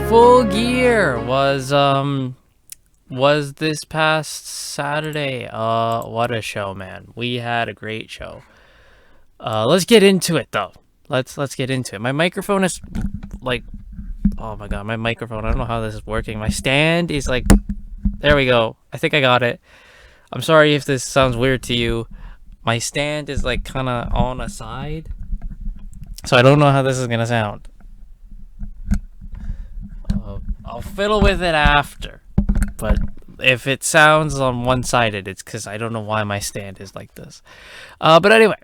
Full Gear was this past Saturday. What a show, man. We had a great show. Let's get into it though. Let's get into it. My microphone is like, oh my god, my microphone. I don't know how this is working. My stand is like, there we go. I think I got it. I'm sorry if this sounds weird to you. My stand is like kind of on a side, so I don't know how this is gonna sound. I'll fiddle with it after. But if it sounds on one-sided, it's because I don't know why my stand is like this. But anyway,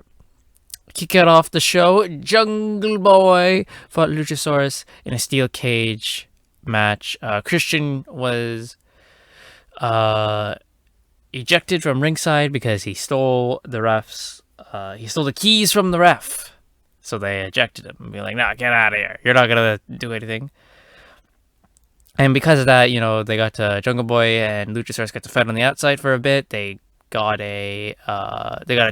kick it off the show. Jungle Boy fought Luchasaurus in a steel cage match. Christian was ejected from ringside because he stole the refs. He stole the keys from the ref. So they ejected him and be like, nah, get out of here. You're not going to do anything. And because of that, they got Jungle Boy and Luchasaurus got to fight on the outside for a bit. They got a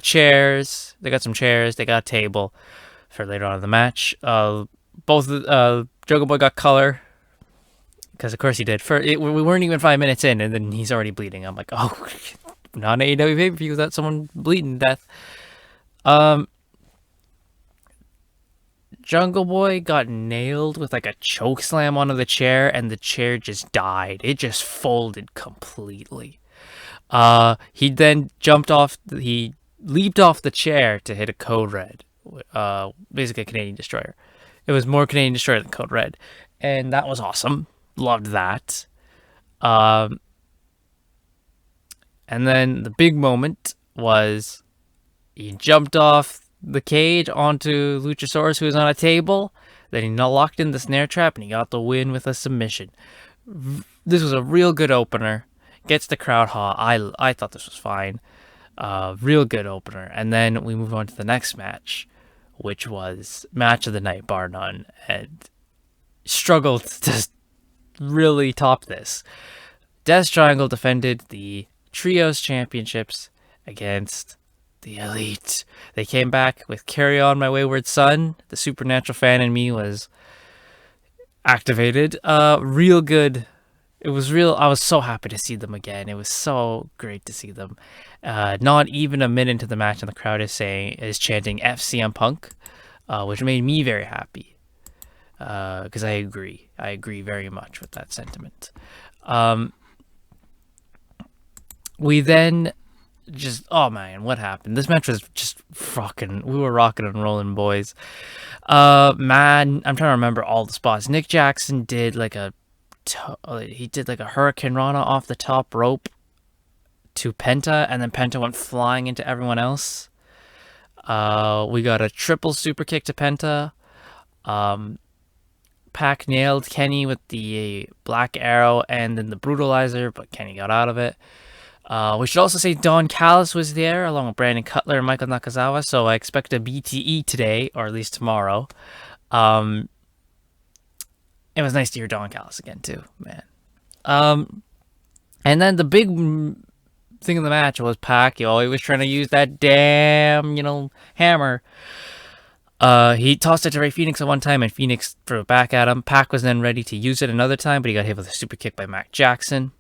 chairs. They got some chairs. They got a table for later on in the match. Both Jungle Boy got color because of course he did. We weren't even 5 minutes in, and then he's already bleeding. I'm like, oh, not an AEW pay-per-view without someone bleeding to death. Jungle Boy got nailed with like a choke slam onto the chair, and the chair just died. It just folded completely. He then he leaped off the chair to hit a Code Red, basically a Canadian Destroyer. It was more Canadian Destroyer than Code Red, and that was awesome. Loved that. And then the big moment was he jumped off the cage onto Luchasaurus, who was on a table. Then he locked in the snare trap, and he got the win with a submission. This was a real good opener. Gets the crowd hot. I thought this was fine. Real good opener. And then we move on to the next match, which was match of the night, bar none, and struggled to really top this. Death Triangle defended the Trios Championships against the Elite. They came back with Carry On My Wayward Son. The supernatural fan in me was activated. Real good. It was real. I was so happy to see them again. It was so great to see them. Not even a minute into the match, and the crowd is chanting FCM Punk, which made me very happy. Because I agree. I agree very much with that sentiment. We then oh man, what happened? This match was just we were rocking and rolling, boys. Man, I'm trying to remember all the spots. Nick Jackson did like a Hurricane Rana off the top rope to Penta, and then Penta went flying into everyone else. We got a triple super kick to Penta. Pac nailed Kenny with the Black Arrow and then the Brutalizer, but Kenny got out of it. We should also say Don Callis was there, along with Brandon Cutler and Michael Nakazawa, so I expect a BTE today, or at least tomorrow. It was nice to hear Don Callis again, too, man. And then the big thing in the match was Pac. He was trying to use that damn, hammer. He tossed it to Rey Fenix at one time, and Fenix threw it back at him. Pac was then ready to use it another time, but he got hit with a super kick by Mac Jackson.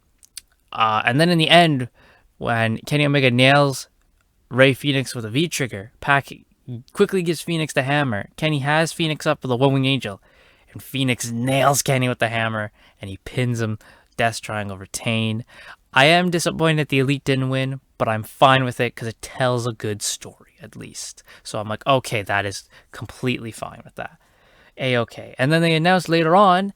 And then in the end, when Kenny Omega nails Rey Fenix with a V-trigger, Pac quickly gives Fenix the hammer. Kenny has Fenix up with a One-Wing Angel, and Fenix nails Kenny with the hammer, and he pins him. Death Triangle retain. I am disappointed the Elite didn't win, but I'm fine with it because it tells a good story, at least. So I'm like, okay, that is completely fine with that. A-okay. And then they announced later on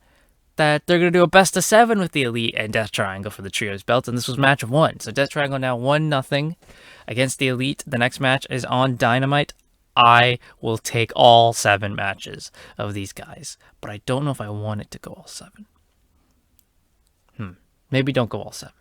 that they're going to do a best of 7 with the Elite and Death Triangle for the Trios belt, and this was match 1. So Death Triangle now 1-0 against the Elite. The next match is on Dynamite. I will take all 7 matches of these guys, but I don't know if I want it to go all 7. Maybe don't go all 7.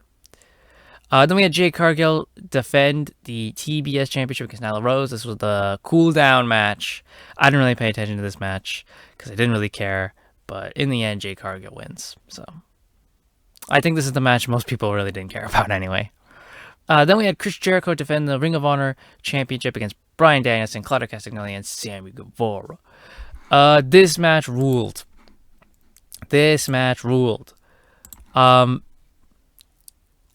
Then we had Jade Cargill defend the TBS Championship against Nyla Rose. This was the cool down match. I didn't really pay attention to this match because I didn't really care. But in the end, Jade Cargill wins. So I think this is the match most people really didn't care about anyway. Then we had Chris Jericho defend the Ring of Honor Championship against Bryan Danielson, Claudio Castagnoli, and Sammy Guevara. This match ruled.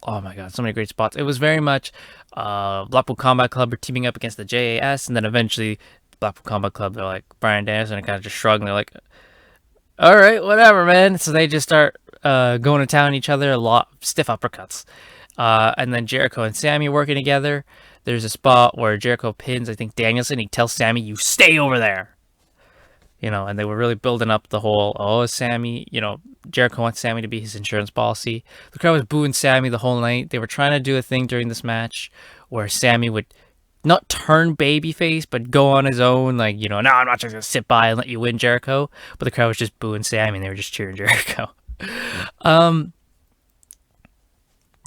Oh my god, so many great spots. It was very much Blackpool Combat Club are teaming up against the JAS, and then eventually Blackpool Combat Club, they're like, Bryan Danielson, and kind of just shrug, and they're like, all right, whatever, man. So they just start going to town on each other, a lot stiff uppercuts. And then Jericho and Sammy working together. There's a spot where Jericho pins, I think, Danielson. He tells Sammy, you stay over there. And they were really building up the whole, Sammy, Jericho wants Sammy to be his insurance policy. The crowd was booing Sammy the whole night. They were trying to do a thing during this match where Sammy would not turn babyface, but go on his own, like, no, I'm not just going to sit by and let you win, Jericho. But the crowd was just booing Sammy, and they were just cheering Jericho.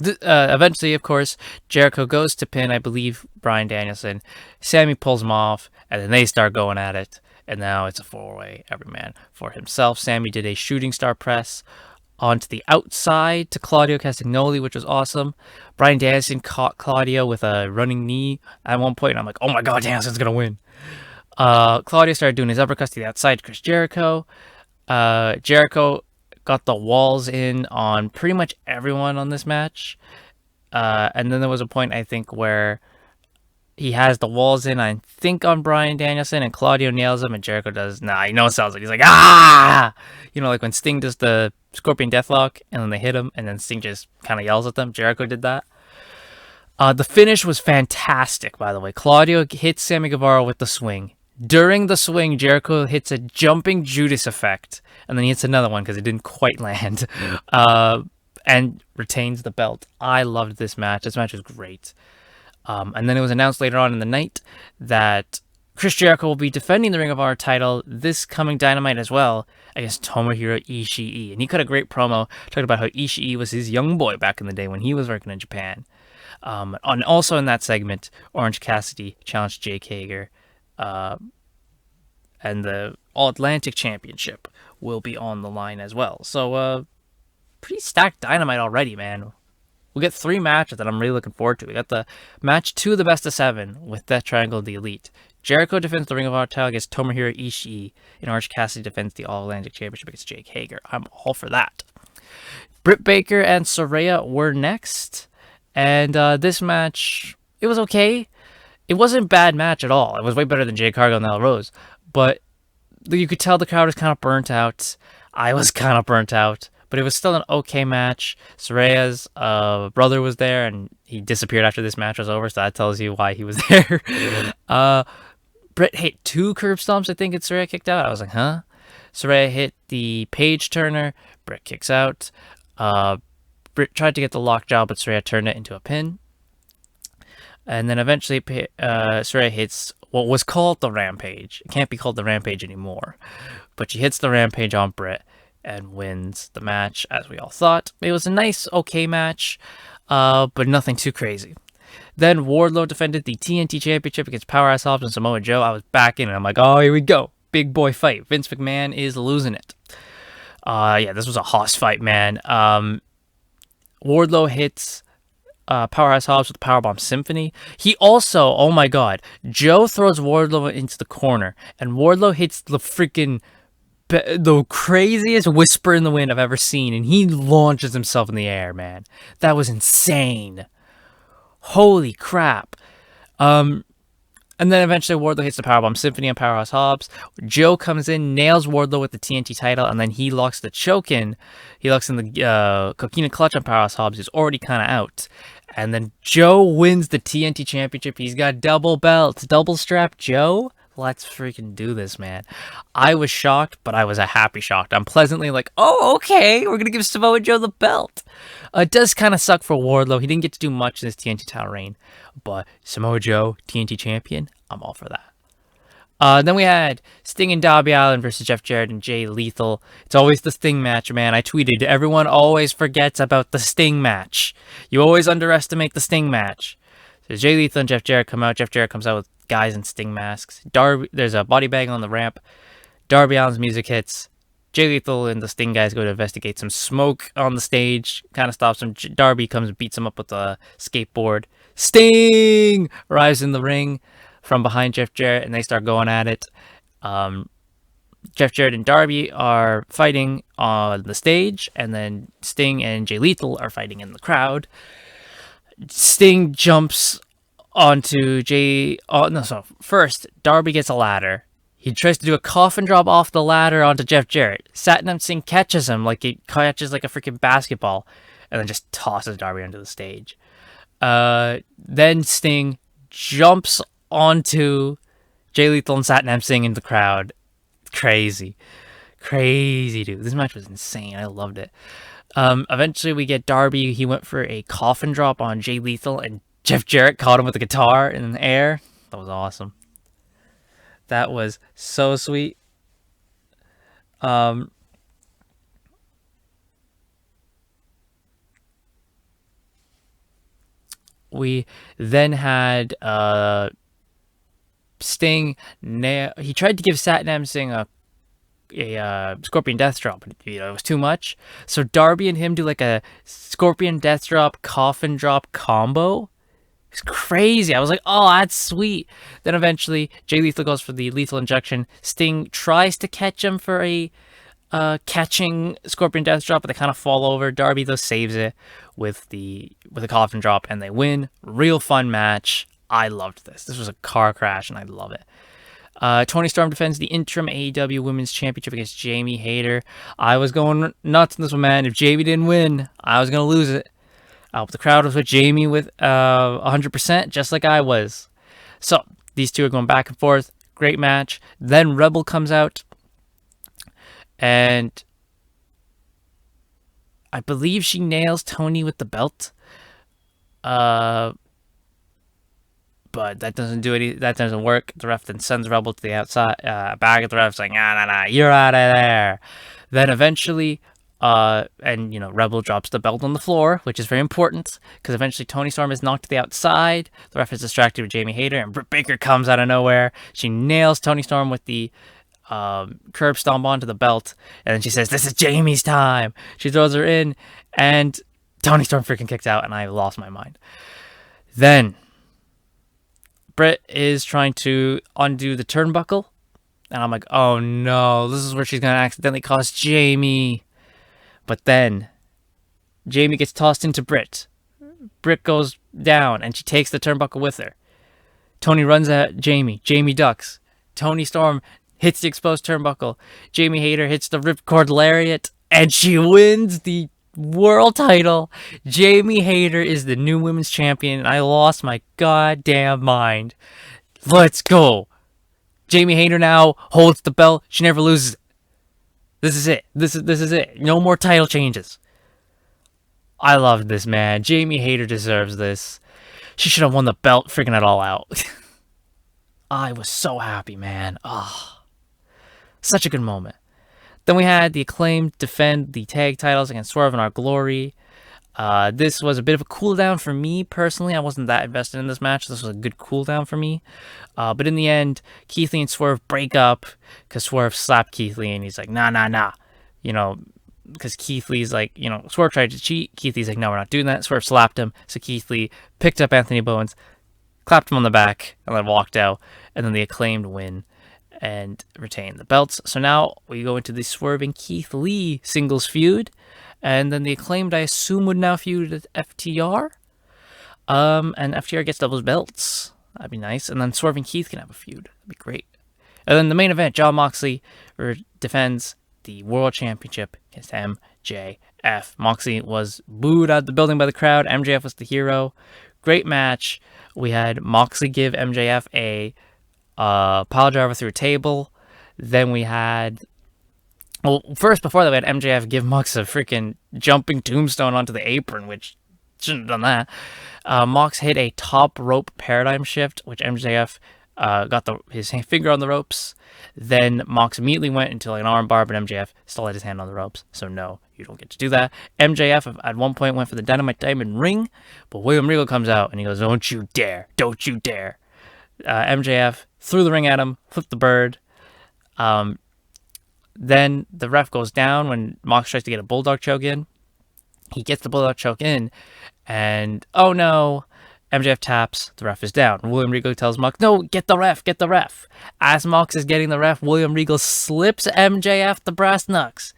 Eventually, of course, Jericho goes to pin, I believe, Bryan Danielson. Sammy pulls him off, and then they start going at it. And now it's a four-way, every man for himself. Sammy did a shooting star press onto the outside to Claudio Castagnoli, which was awesome. Bryan Danielson caught Claudio with a running knee at one point, and I'm like, oh my god, Danielson's going to win. Claudio started doing his uppercuts to the outside to Chris Jericho. Jericho got the walls in on pretty much everyone on this match. And then there was a point, I think, where he has the walls in, I think, on Bryan Danielson, and Claudio nails him, and Jericho does, it sounds like he's like, ah! Like when Sting does the Scorpion Deathlock, and then they hit him, and then Sting just kind of yells at them. Jericho did that. The finish was fantastic, by the way. Claudio hits Sammy Guevara with the swing. During the swing, Jericho hits a jumping Judas effect, and then he hits another one because it didn't quite land, and retains the belt. I loved this match. This match was great. And then it was announced later on in the night that Chris Jericho will be defending the Ring of Honor title this coming Dynamite as well against Tomohiro Ishii. And he cut a great promo talking about how Ishii was his young boy back in the day when he was working in Japan. And also in that segment, Orange Cassidy challenged Jake Hager. And the All-Atlantic Championship will be on the line as well. So, pretty stacked Dynamite already, man. We'll get 3 matches that I'm really looking forward to. We got the match 2 of the best of 7 with Death Triangle of the Elite. Jericho defends the Ring of Honor title against Tomohiro Ishii, and Orange Cassidy defends the All-Atlantic Championship against Jake Hager. I'm all for that. Britt Baker and Saraya were next, and this match, it was okay. It wasn't a bad match at all. It was way better than Jade Cargill and Nyla Rose, but you could tell the crowd was kind of burnt out. I was kind of burnt out. But it was still an okay match. Saraya's brother was there, and he disappeared after this match was over, so that tells you why he was there. Britt hit 2 curb stomps, I think, and Saraya kicked out. I was like, huh? Saraya hit the page turner. Britt kicks out. Britt tried to get the lockjaw, but Saraya turned it into a pin. And then eventually Saraya hits what was called the Rampage. It can't be called the Rampage anymore. But she hits the Rampage on Britt and wins the match, as we all thought. It was a nice, okay match, but nothing too crazy. Then Wardlow defended the TNT Championship against Powerhouse Hobbs and Samoa Joe. I was back in, and I'm like, oh, here we go. Big boy fight. Vince McMahon is losing it. This was a hoss fight, man. Wardlow hits Powerhouse Hobbs with the Powerbomb Symphony. He also, oh my god, Joe throws Wardlow into the corner, and Wardlow hits the craziest whisper in the wind I've ever seen, and he launches himself in the air, man. That was insane. Holy crap. And then eventually Wardlow hits the Powerbomb Symphony on Powerhouse Hobbs. Joe comes in, nails Wardlow with the TNT title, and then he locks the choke in. He locks in the Coquina Clutch on Powerhouse Hobbs, who's already kind of out. And then Joe wins the TNT Championship. He's got double belts. Double strap Joe? Let's freaking do this, man. I was shocked, but I was a happy shocked. I'm pleasantly like, oh, okay, we're going to give Samoa Joe the belt. It does kind of suck for Wardlow. He didn't get to do much in this TNT title reign, but Samoa Joe, TNT champion, I'm all for that. Then we had Sting and Darby Allin versus Jeff Jarrett and Jay Lethal. It's always the Sting match, man. I tweeted, everyone always forgets about the Sting match. You always underestimate the Sting match. So Jay Lethal and Jeff Jarrett come out. Jeff Jarrett comes out with guys in Sting masks. There's a body bag on the ramp. Darby Allin's music hits. Jay Lethal and the Sting guys go to investigate some smoke on the stage. Kind of stops him. Darby comes and beats him up with a skateboard. Sting arrives in the ring from behind Jeff Jarrett, and they start going at it. Jeff Jarrett and Darby are fighting on the stage, and then Sting and Jay Lethal are fighting in the crowd. Sting jumps onto first, Darby gets a ladder. He tries to do a coffin drop off the ladder onto Jeff Jarrett. Satnam Singh catches him like he catches like a freaking basketball, and then just tosses Darby onto the stage. Then Sting jumps onto Jay Lethal and Satnam Singh in the crowd. Crazy, dude. This match was insane. I loved it. Eventually we get Darby. He went for a coffin drop on Jay Lethal, and Jeff Jarrett caught him with the guitar in the air. That was awesome. That was so sweet. We then had Sting. He tried to give Satnam Singh a Scorpion Death Drop, but it was too much. So Darby and him do like a Scorpion Death Drop, Coffin Drop combo. It's crazy. I was like, oh, that's sweet. Then eventually, Jay Lethal goes for the lethal injection. Sting tries to catch him for a catching Scorpion Death Drop, but they kind of fall over. Darby, though, saves it with the coffin drop, and they win. Real fun match. I loved this. This was a car crash, and I love it. Toni Storm defends the interim AEW Women's Championship against Jamie Hayter. I was going nuts in this one, man. If Jamie didn't win, I was going to lose it. The crowd was with Jamie with 100%, just like I was. So, these two are going back and forth. Great match. Then Rebel comes out. And I believe she nails Toni with the belt. But that doesn't do it. That doesn't work. The ref then sends Rebel to the outside. Back at the ref, saying, nah, you're out of there. Then eventually... Rebel drops the belt on the floor, which is very important, because eventually Toni Storm is knocked to the outside. The ref is distracted with Jamie Hayter, and Britt Baker comes out of nowhere. She nails Toni Storm with the curb stomp onto the belt, and then she says, this is Jamie's time. She throws her in, and Toni Storm freaking kicks out, and I lost my mind. Then Britt is trying to undo the turnbuckle, and I'm like, oh no, this is where she's going to accidentally cost Jamie. But then, Jamie gets tossed into Britt. Britt goes down, and she takes the turnbuckle with her. Toni runs at Jamie. Jamie ducks. Toni Storm hits the exposed turnbuckle. Jamie Hayter hits the ripcord lariat, and she wins the world title. Jamie Hayter is the new women's champion, and I lost my goddamn mind. Let's go. Jamie Hayter now holds the belt. She never loses it. This is it. This is it. No more title changes. I love this, man. Jamie Hayter deserves this. She should have won the belt, freaking it all out. I was so happy, man. Ah, such a good moment. Then we had the Acclaimed defend the tag titles against Swerve and Our Glory. This was a bit of a cool down for me personally. I wasn't that invested in this match. This was a good cool down for me. But in the end, Keith Lee and Swerve break up because Swerve slapped Keith Lee, and he's like, nah. Because Keith Lee's like, Swerve tried to cheat. Keith Lee's like, no, we're not doing that. Swerve slapped him. So Keith Lee picked up Anthony Bowens, clapped him on the back, and then walked out. And then the Acclaimed win and retain the belts. So now we go into the Swerve and Keith Lee singles feud. And then the Acclaimed, I assume, would now feud with FTR. And FTR gets doubles belts. That'd be nice. And then Swerve and Keith can have a feud. That'd be great. And then the main event, Jon Moxley defends the World Championship against MJF. Moxley was booed out of the building by the crowd. MJF was the hero. Great match. We had Moxley give MJF a pile driver through a table. Then we had... Well, first, before that, we had MJF give Mox a freaking jumping tombstone onto the apron, which shouldn't have done that. Mox hit a top rope paradigm shift, which MJF got his finger on the ropes. Then Mox immediately went into like an armbar, but MJF still had his hand on the ropes. So no, you don't get to do that. MJF at one point went for the Dynamite Diamond ring, but William Regal comes out and he goes, "Don't you dare! Don't you dare!" MJF threw the ring at him, flipped the bird. Then the ref goes down when Mox tries to get a Bulldog choke in. He gets the Bulldog choke in, and oh no, MJF taps, the ref is down. William Regal tells Mox, "No, get the ref, get the ref." As Mox is getting the ref, William Regal slips MJF the brass knucks.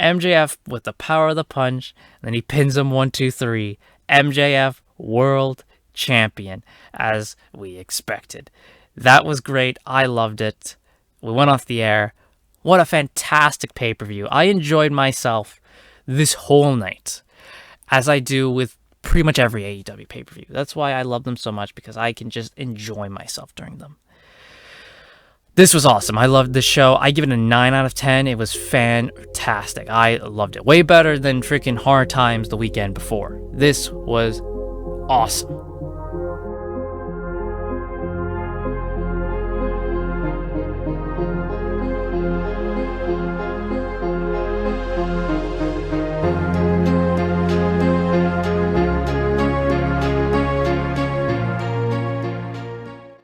MJF with the power of the punch, and then he pins him 1, 2, 3. MJF world champion, as we expected. That was great. I loved it. We went off the air. What a fantastic pay-per-view. I enjoyed myself this whole night, as I do with pretty much every AEW pay-per-view. That's why I love them so much, because I can just enjoy myself during them. This was awesome. I loved this show. I give it a 9 out of 10. It was fantastic. I loved it. Way better than freaking Hard Times the weekend before. This was awesome.